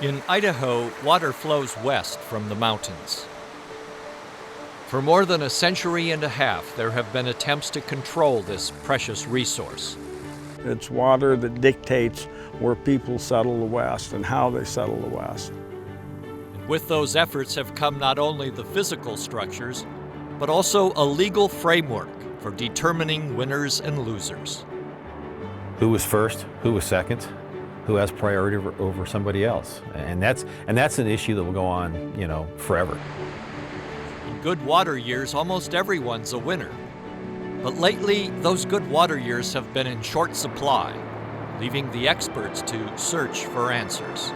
In Idaho, water flows west from the mountains. For more than a century and a half, there have been attempts to control this precious resource. It's water that dictates where people settle the West and how they settle the West. And with those efforts have come not only the physical structures, but also a legal framework for determining winners and losers. Who was first? Who was second? Who has priority over somebody else? And that's an issue that will go on, forever. In good water years, almost everyone's a winner. But lately, those good water years have been in short supply, leaving the experts to search for answers.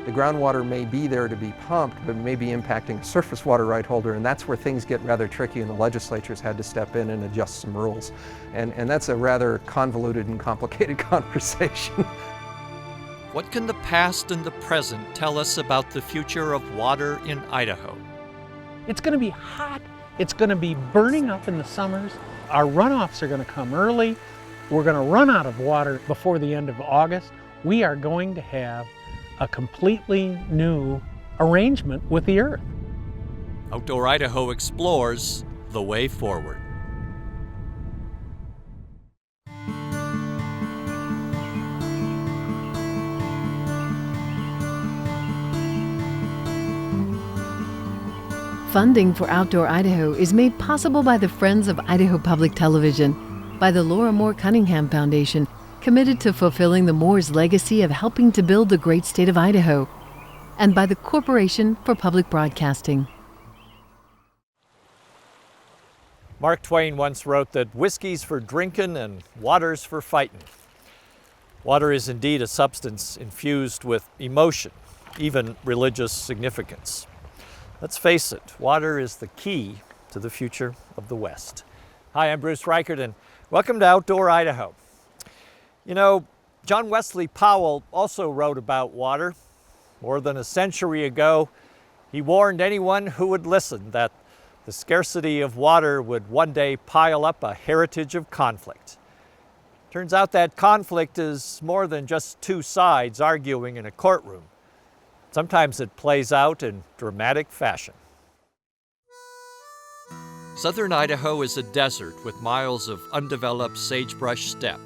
The groundwater may be there to be pumped, but may be impacting a surface water right holder, and that's where things get rather tricky, and the legislatures had to step in and adjust some rules. And that's a rather convoluted and complicated conversation. What can the past and the present tell us about the future of water in Idaho? It's going to be hot. It's going to be burning up in the summers. Our runoffs are going to come early. We're going to run out of water before the end of August. We are going to have a completely new arrangement with the earth. Outdoor Idaho explores the way forward. Funding for Outdoor Idaho is made possible by the Friends of Idaho Public Television, by the Laura Moore Cunningham Foundation, committed to fulfilling the Moores' legacy of helping to build the great state of Idaho, and by the Corporation for Public Broadcasting. Mark Twain once wrote that whiskey's for drinking and water's for fighting. Water is indeed a substance infused with emotion, even religious significance. Let's face it, water is the key to the future of the West. Hi, I'm Bruce Reichert, and welcome to Outdoor Idaho. John Wesley Powell also wrote about water. More than a century ago, he warned anyone who would listen that the scarcity of water would one day pile up a heritage of conflict. Turns out that conflict is more than just two sides arguing in a courtroom. Sometimes it plays out in dramatic fashion. Southern Idaho is a desert with miles of undeveloped sagebrush steppe.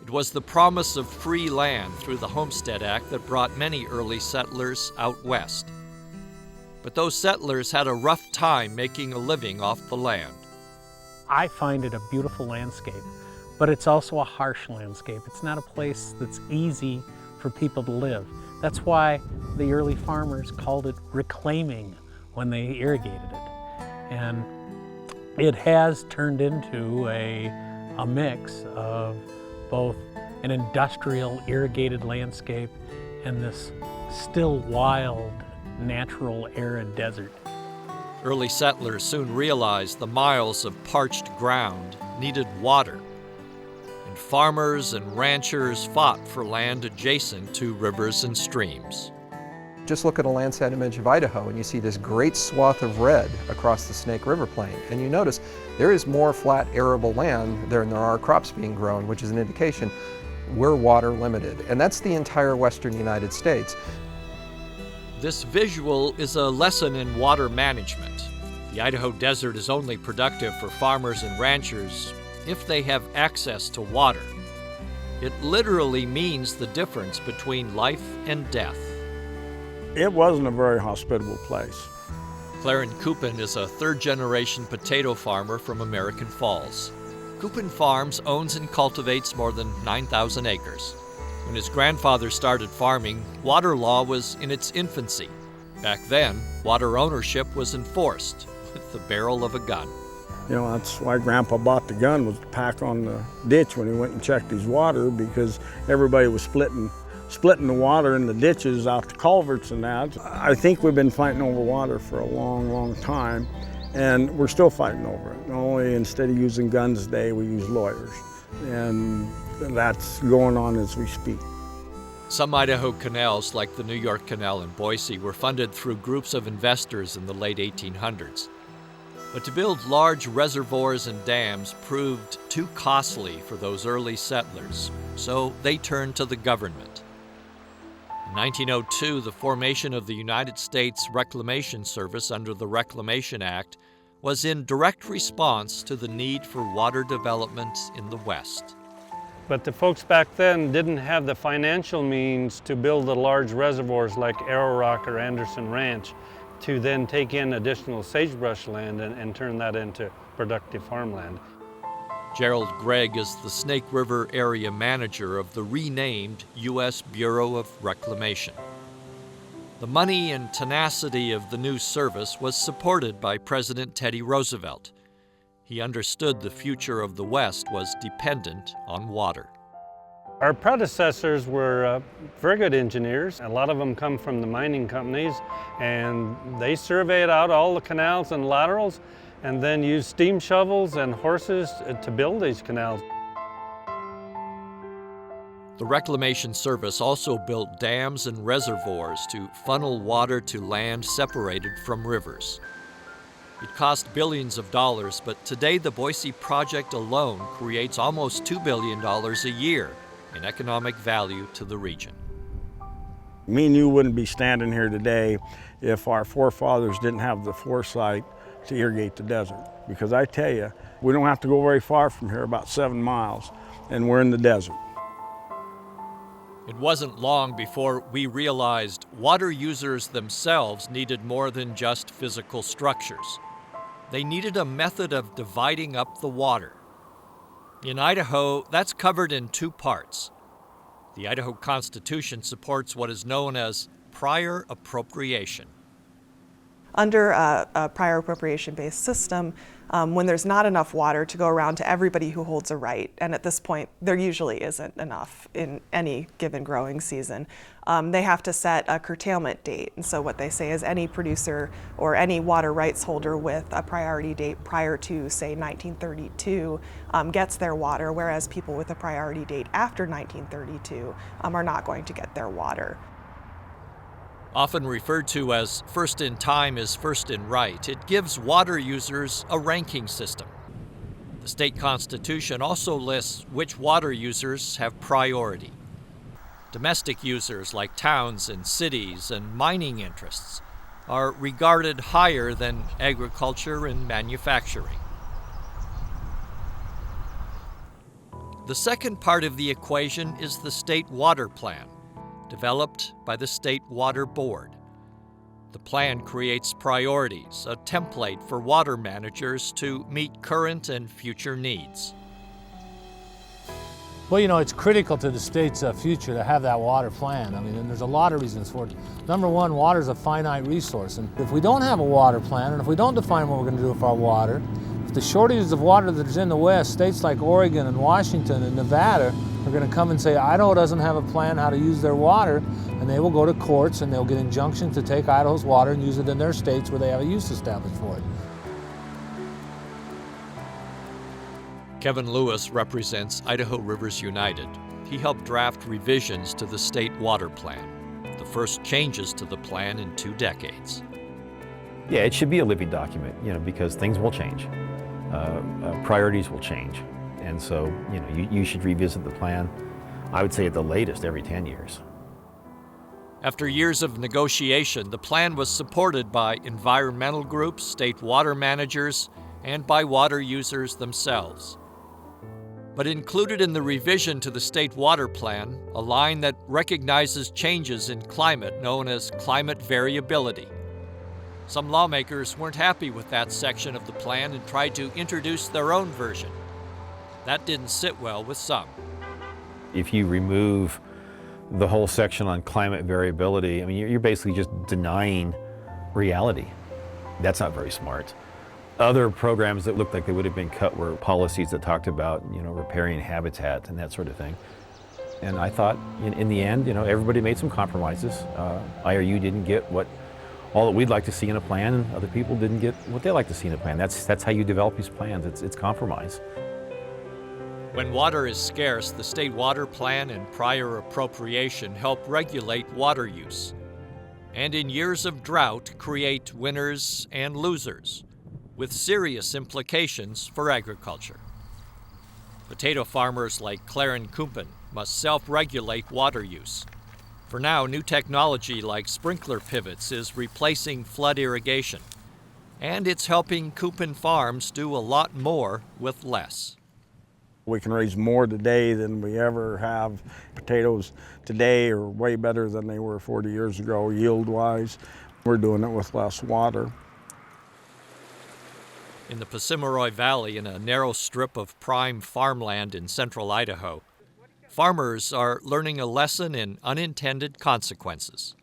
It was the promise of free land through the Homestead Act that brought many early settlers out west. But those settlers had a rough time making a living off the land. I find it a beautiful landscape, but it's also a harsh landscape. It's not a place that's easy for people to live. That's why the early farmers called it reclaiming when they irrigated it. And it has turned into a mix of both an industrial irrigated landscape and this still wild, natural, arid desert. Early settlers soon realized the miles of parched ground needed water, and farmers and ranchers fought for land adjacent to rivers and streams. Just look at a Landsat image of Idaho and you see this great swath of red across the Snake River Plain. And you notice there is more flat arable land there than there are crops being grown, which is an indication we're water limited. And that's the entire western United States. This visual is a lesson in water management. The Idaho desert is only productive for farmers and ranchers if they have access to water. It literally means the difference between life and death. It wasn't a very hospitable place. Clarence Coupin is a third-generation potato farmer from American Falls. Coupin Farms owns and cultivates more than 9,000 acres. When his grandfather started farming, water law was in its infancy. Back then, water ownership was enforced with the barrel of a gun. That's why Grandpa bought the gun, was to pack on the ditch when he went and checked his water, because everybody was splitting the water in the ditches out the culverts and that. I think we've been fighting over water for a long, long time, and we're still fighting over it. Only instead of using guns today, we use lawyers. And that's going on as we speak. Some Idaho canals, like the New York Canal in Boise, were funded through groups of investors in the late 1800s. But to build large reservoirs and dams proved too costly for those early settlers, so they turned to the government. In In 1902, the formation of the United States Reclamation Service under the Reclamation Act was in direct response to the need for water development in the West. But the folks back then didn't have the financial means to build the large reservoirs like Arrow Rock or Anderson Ranch to then take in additional sagebrush land and turn that into productive farmland. Gerald Gregg is the Snake River area manager of the renamed U.S. Bureau of Reclamation. The money and tenacity of the new service was supported by President Teddy Roosevelt. He understood the future of the West was dependent on water. Our predecessors were very good engineers. A lot of them come from the mining companies, and they surveyed out all the canals and laterals and then used steam shovels and horses to build these canals. The Reclamation Service also built dams and reservoirs to funnel water to land separated from rivers. It cost billions of dollars, but today the Boise project alone creates almost $2 billion a year in economic value to the region. Me and you wouldn't be standing here today if our forefathers didn't have the foresight to irrigate the desert. Because I tell you, we don't have to go very far from here, about 7 miles, and we're in the desert. It wasn't long before we realized water users themselves needed more than just physical structures. They needed a method of dividing up the water. In Idaho, that's covered in 2 parts. The Idaho Constitution supports what is known as prior appropriation. Under a prior appropriation-based system, when there's not enough water to go around to everybody who holds a right, and at this point there usually isn't enough in any given growing season, they have to set a curtailment date. And so what they say is any producer or any water rights holder with a priority date prior to, say, 1932 gets their water, whereas people with a priority date after 1932 are not going to get their water. Often referred to as first in time is first in right, it gives water users a ranking system. The state constitution also lists which water users have priority. Domestic users like towns and cities and mining interests are regarded higher than agriculture and manufacturing. The second part of the equation is the State Water Plan, developed by the State Water Board. The plan creates priorities, a template for water managers to meet current and future needs. Well, you know, it's critical to the state's future to have that water plan. I mean, and there's a lot of reasons for it. Number one, water is a finite resource. And if we don't have a water plan, and if we don't define what we're going to do with our water, if the shortages of water that is in the West, states like Oregon and Washington and Nevada are going to come and say Idaho doesn't have a plan how to use their water, and they will go to courts and they'll get injunctions to take Idaho's water and use it in their states where they have a use established for it. Kevin Lewis represents Idaho Rivers United. He helped draft revisions to the State Water Plan, the first changes to the plan in 2 decades. Yeah, it should be a living document, you know, because things will change. Priorities will change. And so, you know, you should revisit the plan, I would say at the latest, every 10 years. After years of negotiation, the plan was supported by environmental groups, state water managers, and by water users themselves. But included in the revision to the State Water Plan, a line that recognizes changes in climate known as climate variability. Some lawmakers weren't happy with that section of the plan and tried to introduce their own version. That didn't sit well with some. If you remove the whole section on climate variability, I mean, you're basically just denying reality. That's not very smart. Other programs that looked like they would have been cut were policies that talked about, you know, repairing habitat and that sort of thing. And I thought, in the end, you know, everybody made some compromises. IRU didn't get all that we'd like to see in a plan, and other people didn't get what they like to see in a plan. That's how you develop these plans. It's compromise. When water is scarce, the State Water Plan and prior appropriation help regulate water use. And in years of drought, create winners and losers, with serious implications for agriculture. Potato farmers like Claren Kumpen must self-regulate water use. For now, new technology like sprinkler pivots is replacing flood irrigation, and it's helping Kupin Farms do a lot more with less. We can raise more today than we ever have. Potatoes today are way better than they were 40 years ago, yield-wise. We're doing it with less water. In the Pacimoroi Valley, in a narrow strip of prime farmland in central Idaho, farmers are learning a lesson in unintended consequences.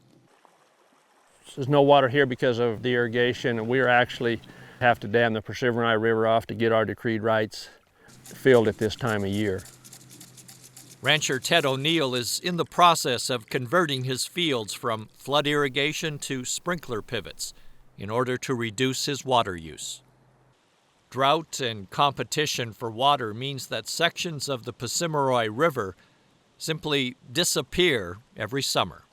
There's no water here because of the irrigation, and we actually have to dam the Pacimoroi River off to get our decreed rights filled at this time of year. Rancher Ted O'Neill is in the process of converting his fields from flood irrigation to sprinkler pivots in order to reduce his water use. Drought and competition for water means that sections of the Pacimoroi River simply disappear every summer.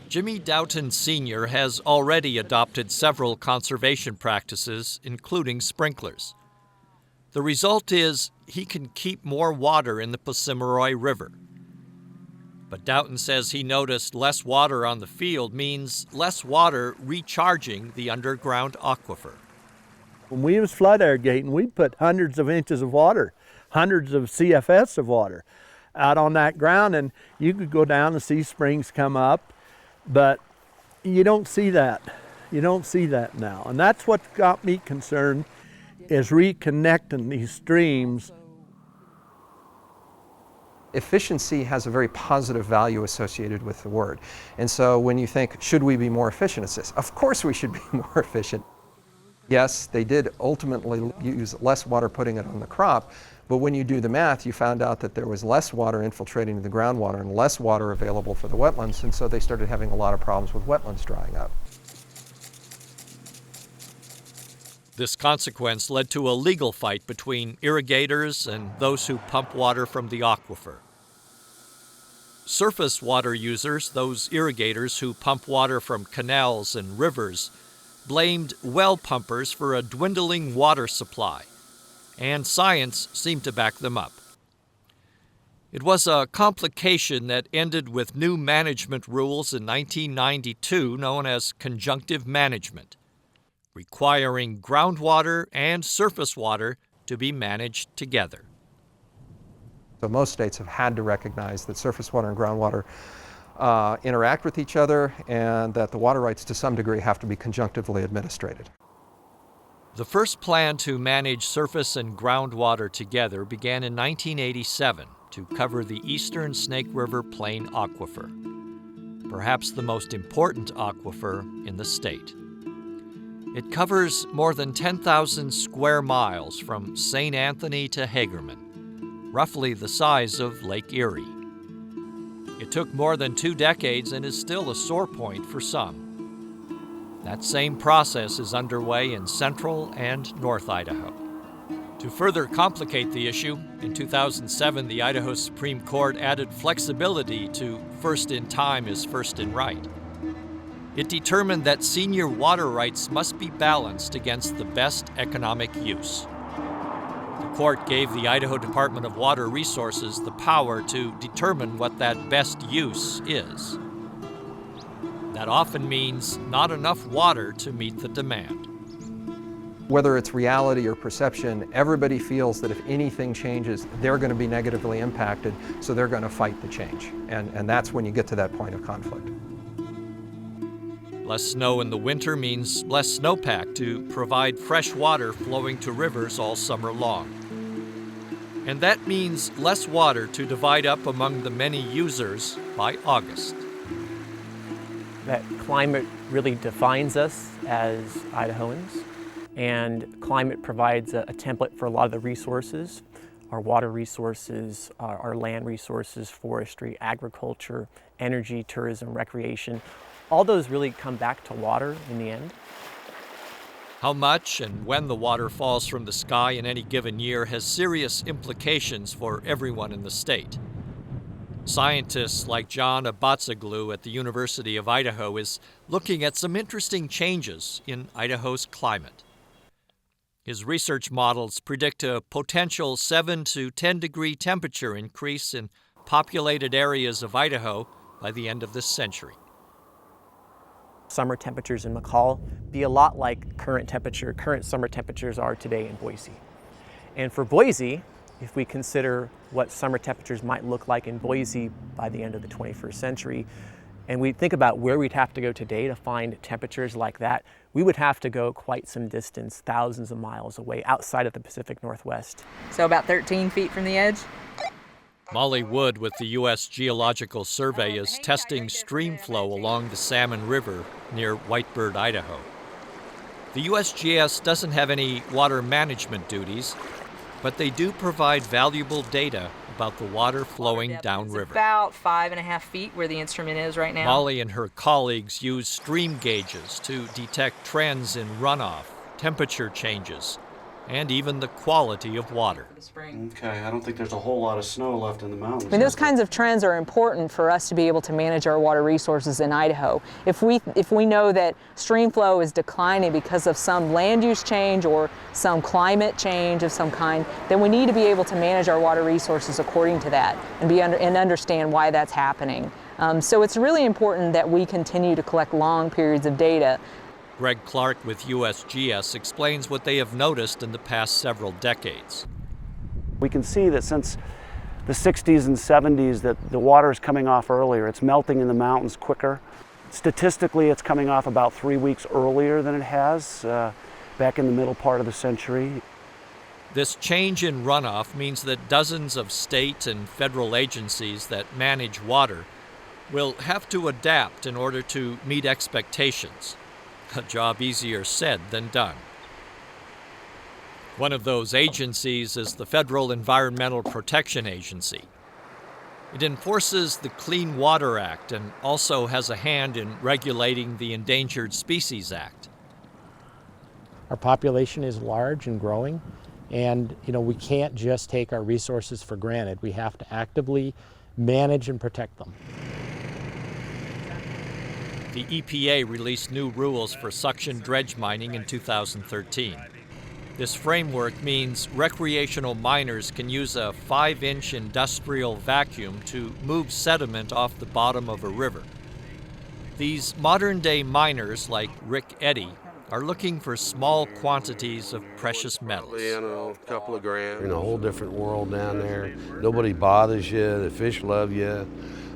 Jimmy Doughton Sr. has already adopted several conservation practices, including sprinklers. The result is he can keep more water in the Pacimoroi River. But Doughton says he noticed less water on the field means less water recharging the underground aquifer. When we was flood irrigating, we'd put hundreds of inches of water, hundreds of CFS of water out on that ground, and you could go down and see springs come up, but you don't see that. You don't see that now. And that's what got me concerned, is reconnecting these streams. Efficiency has a very positive value associated with the word. And so when you think, should we be more efficient? It's this, of course we should be more efficient. Yes, they did ultimately use less water putting it on the crop, but when you do the math, you found out that there was less water infiltrating to the groundwater and less water available for the wetlands, and so they started having a lot of problems with wetlands drying up. This consequence led to a legal fight between irrigators and those who pump water from the aquifer. Surface water users, those irrigators who pump water from canals and rivers, blamed well pumpers for a dwindling water supply, and science seemed to back them up. It was a complication that ended with new management rules in 1992 known as conjunctive management, requiring groundwater and surface water to be managed together. So most states have had to recognize that surface water and groundwater interact with each other, and that the water rights to some degree have to be conjunctively administrated. The first plan to manage surface and groundwater together began in 1987 to cover the eastern Snake River Plain aquifer, perhaps the most important aquifer in the state. It covers more than 10,000 square miles from St. Anthony to Hagerman, roughly the size of Lake Erie. It took more than 2 decades and is still a sore point for some. That same process is underway in central and north Idaho. To further complicate the issue, in 2007, the Idaho Supreme Court added flexibility to first in time is first in right. It determined that senior water rights must be balanced against the best economic use. The court gave the Idaho Department of Water Resources the power to determine what that best use is. That often means not enough water to meet the demand. Whether it's reality or perception, everybody feels that if anything changes, they're going to be negatively impacted, so they're going to fight the change. And that's when you get to that point of conflict. Less snow in the winter means less snowpack to provide fresh water flowing to rivers all summer long. And that means less water to divide up among the many users by August. That climate really defines us as Idahoans, and climate provides a template for a lot of the resources, our water resources, our land resources, forestry, agriculture, energy, tourism, recreation. All those really come back to water in the end. How much and when the water falls from the sky in any given year has serious implications for everyone in the state. Scientists like John Abatsaglu at the University of Idaho is looking at some interesting changes in Idaho's climate. His research models predict a potential 7 to 10 degree temperature increase in populated areas of Idaho by the end of this century. Summer temperatures in McCall be a lot like current summer temperatures are today in Boise. And for Boise, if we consider what summer temperatures might look like in Boise by the end of the 21st century, and we think about where we'd have to go today to find temperatures like that, we would have to go quite some distance, thousands of miles away outside of the Pacific Northwest. So about 13 feet from the edge? Molly Wood with the U.S. Geological Survey is testing stream flow along the Salmon River near Whitebird, Idaho. The USGS doesn't have any water management duties, but they do provide valuable data about the water flowing downriver. About 5.5 feet where the instrument is right now. Molly and her colleagues use stream gauges to detect trends in runoff, temperature changes, and even the quality of water. Okay, I don't think there's a whole lot of snow left in the mountains. I mean, those kinds of trends are important for us to be able to manage our water resources in Idaho. If we know that stream flow is declining because of some land use change or some climate change of some kind, then we need to be able to manage our water resources according to that and understand why that's happening. So it's really important that we continue to collect long periods of data. Greg Clark with USGS explains what they have noticed in the past several decades. We can see that since the 60s and 70s that the water is coming off earlier. It's melting in the mountains quicker. Statistically, it's coming off about 3 weeks earlier than it has back in the middle part of the century. This change in runoff means that dozens of state and federal agencies that manage water will have to adapt in order to meet expectations. A job easier said than done. One of those agencies is the Federal Environmental Protection Agency. It enforces the Clean Water Act and also has a hand in regulating the Endangered Species Act. Our population is large and growing, and we can't just take our resources for granted. We have to actively manage and protect them. The EPA released new rules for suction dredge mining in 2013. This framework means recreational miners can use a 5-inch industrial vacuum to move sediment off the bottom of a river. These modern-day miners, like Rick Eddy, are looking for small quantities of precious metals. A couple of grams. You're in a whole different world down there. Nobody bothers you. The fish love you.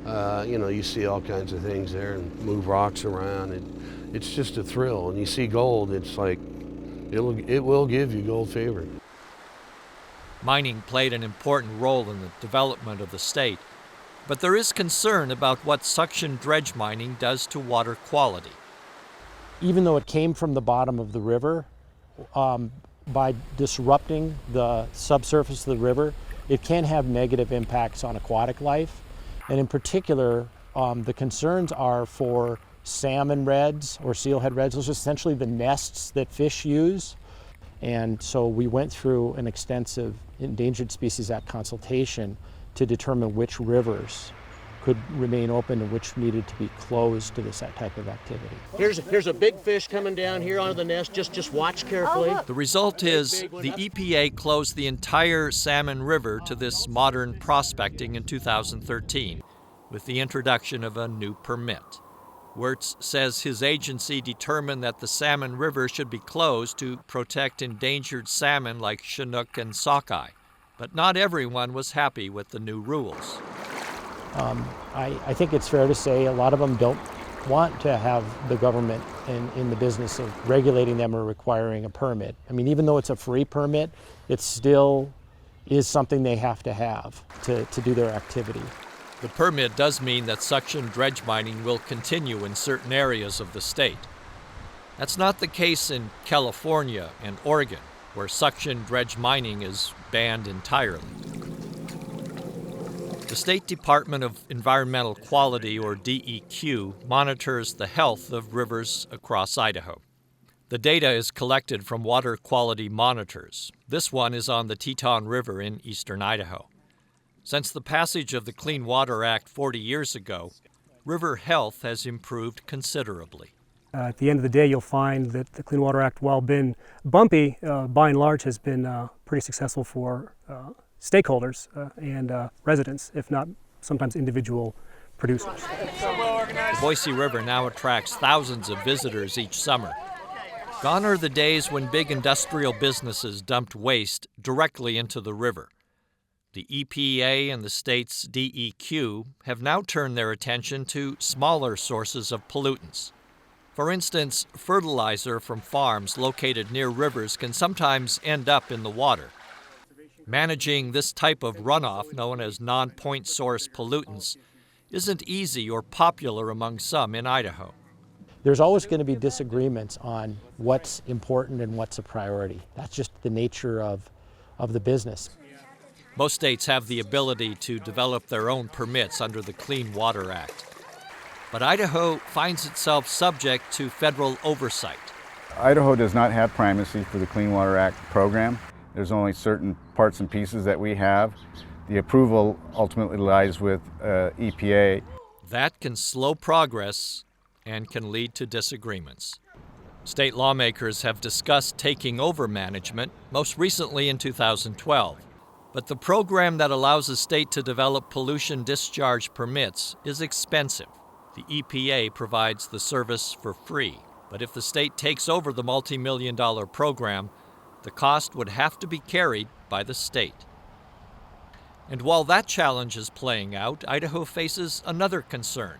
You see all kinds of things there and move rocks around. And it's just a thrill. And you see gold, it's like, it will give you gold fever. Mining played an important role in the development of the state, but there is concern about what suction dredge mining does to water quality. Even though it came from the bottom of the river, by disrupting the subsurface of the river, it can have negative impacts on aquatic life. And in particular, the concerns are for salmon redds or steelhead redds. Those are essentially the nests that fish use. And so we went through an extensive Endangered Species Act consultation to determine which rivers could remain open and which needed to be closed to this type of activity. Here's a big fish coming down here onto the nest. Just watch carefully. The result is the EPA closed the entire Salmon River to this modern prospecting in 2013 with the introduction of a new permit. Wirtz says his agency determined that the Salmon River should be closed to protect endangered salmon like Chinook and sockeye. But not everyone was happy with the new rules. I think it's fair to say a lot of them don't want to have the government in the business of regulating them or requiring a permit. I mean, even though it's a free permit, it still is something they have to do their activity. The permit does mean that suction dredge mining will continue in certain areas of the state. That's not the case in California and Oregon, where suction dredge mining is banned entirely. The State Department of Environmental Quality, or DEQ, monitors the health of rivers across Idaho. The data is collected from water quality monitors. This one is on the Teton River in eastern Idaho. Since the passage of the Clean Water Act 40 years ago, river health has improved considerably. At the end of the day, you'll find that the Clean Water Act, while been bumpy, by and large has been pretty successful for stakeholders and residents, if not sometimes individual producers. The Boise River now attracts thousands of visitors each summer. Gone are the days when big industrial businesses dumped waste directly into the river. The EPA and the state's DEQ have now turned their attention to smaller sources of pollutants. For instance, fertilizer from farms located near rivers can sometimes end up in the water. Managing this type of runoff, known as non-point source pollutants, isn't easy or popular among some in Idaho. There's always going to be disagreements on what's important and what's a priority. That's just the nature of the business. Most states have the ability to develop their own permits under the Clean Water Act. But Idaho finds itself subject to federal oversight. Idaho does not have primacy for the Clean Water Act program. There's only certain parts and pieces that we have. The approval ultimately lies with EPA. That can slow progress and can lead to disagreements. State lawmakers have discussed taking over management, most recently in 2012. But the program that allows a state to develop pollution discharge permits is expensive. The EPA provides the service for free. But if the state takes over the multi-million-dollar program, the cost would have to be carried by the state. And while that challenge is playing out, Idaho faces another concern: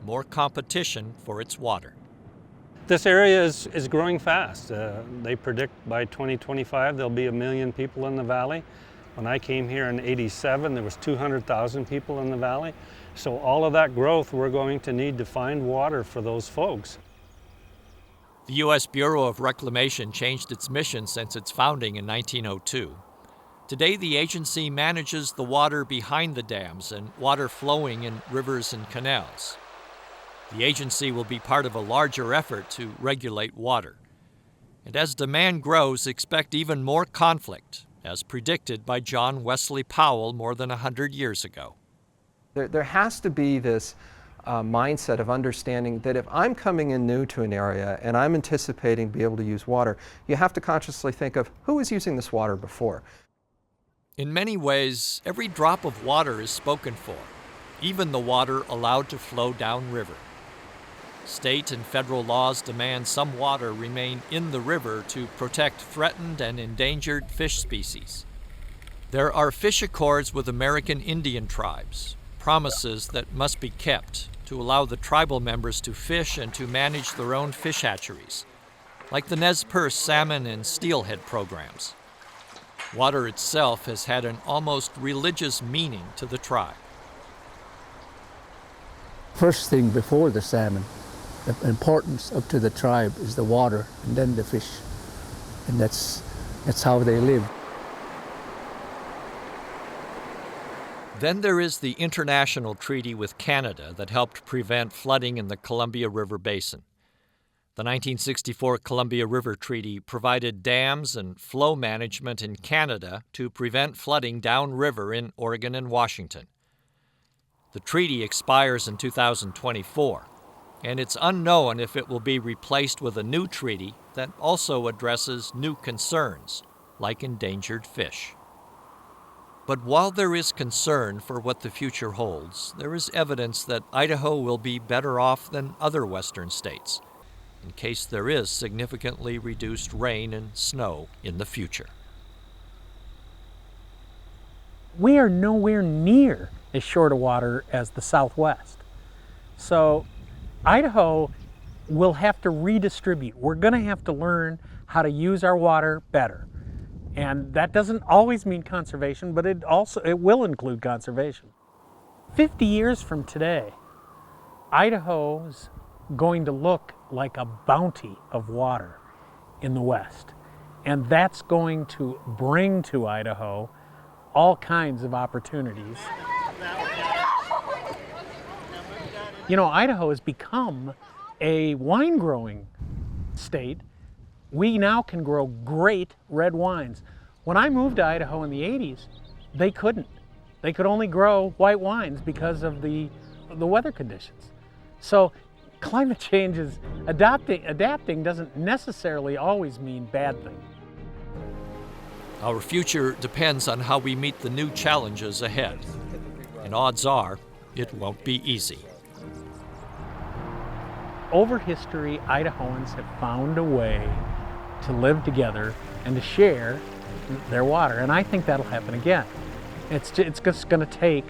more competition for its water. This area is growing fast. They predict by 2025 there'll be 1 million people in the valley. When I came here in '87, there was 200,000 people in the valley. So all of that growth, we're going to need to find water for those folks. The U.S. Bureau of Reclamation changed its mission since its founding in 1902. Today, the agency manages the water behind the dams and water flowing in rivers and canals. The agency will be part of a larger effort to regulate water. And as demand grows, expect even more conflict, as predicted by John Wesley Powell more than 100 years ago. There has to be this mindset of understanding that if I'm coming in new to an area and I'm anticipating to be able to use water, you have to consciously think of who was using this water before. In many ways, every drop of water is spoken for, even the water allowed to flow downriver. State and federal laws demand some water remain in the river to protect threatened and endangered fish species. There are fish accords with American Indian tribes, promises that must be kept to allow the tribal members to fish and to manage their own fish hatcheries, like the Nez Perce salmon and steelhead programs. Water itself has had an almost religious meaning to the tribe. First thing before the salmon, the importance up to the tribe is the water and then the fish. And that's how they live. Then there is the international treaty with Canada that helped prevent flooding in the Columbia River Basin. The 1964 Columbia River Treaty provided dams and flow management in Canada to prevent flooding downriver in Oregon and Washington. The treaty expires in 2024, and it's unknown if it will be replaced with a new treaty that also addresses new concerns, like endangered fish. But while there is concern for what the future holds, there is evidence that Idaho will be better off than other western states, in case there is significantly reduced rain and snow in the future. We are nowhere near as short of water as the Southwest. So Idaho will have to redistribute. We're going to have to learn how to use our water better. And that doesn't always mean conservation, but it will include conservation. 50 years from today, Idaho's going to look like a bounty of water in the West. And that's going to bring to Idaho all kinds of opportunities. You know, Idaho has become a wine growing state. We now can grow great red wines. When I moved to Idaho in the 80s, they couldn't. They could only grow white wines because of the weather conditions. So climate change is adapting doesn't necessarily always mean bad thing. Our future depends on how we meet the new challenges ahead. and odds are it won't be easy. Over history, Idahoans have found a way to live together and to share their water, and I think that'll happen again. It's just going to take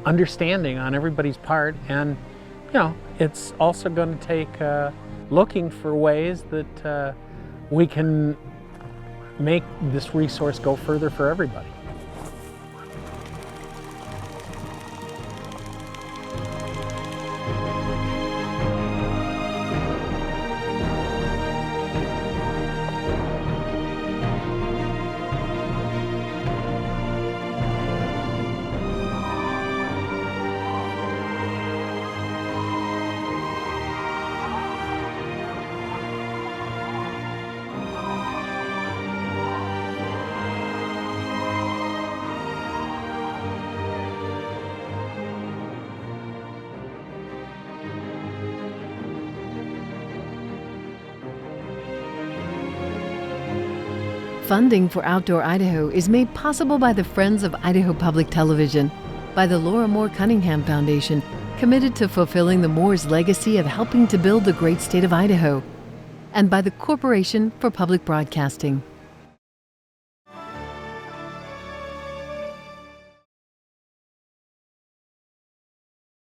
understanding on everybody's part, and it's also going to take looking for ways that we can make this resource go further for everybody. Funding for Outdoor Idaho is made possible by the Friends of Idaho Public Television, by the Laura Moore Cunningham Foundation, committed to fulfilling the Moore's legacy of helping to build the great state of Idaho, and by the Corporation for Public Broadcasting.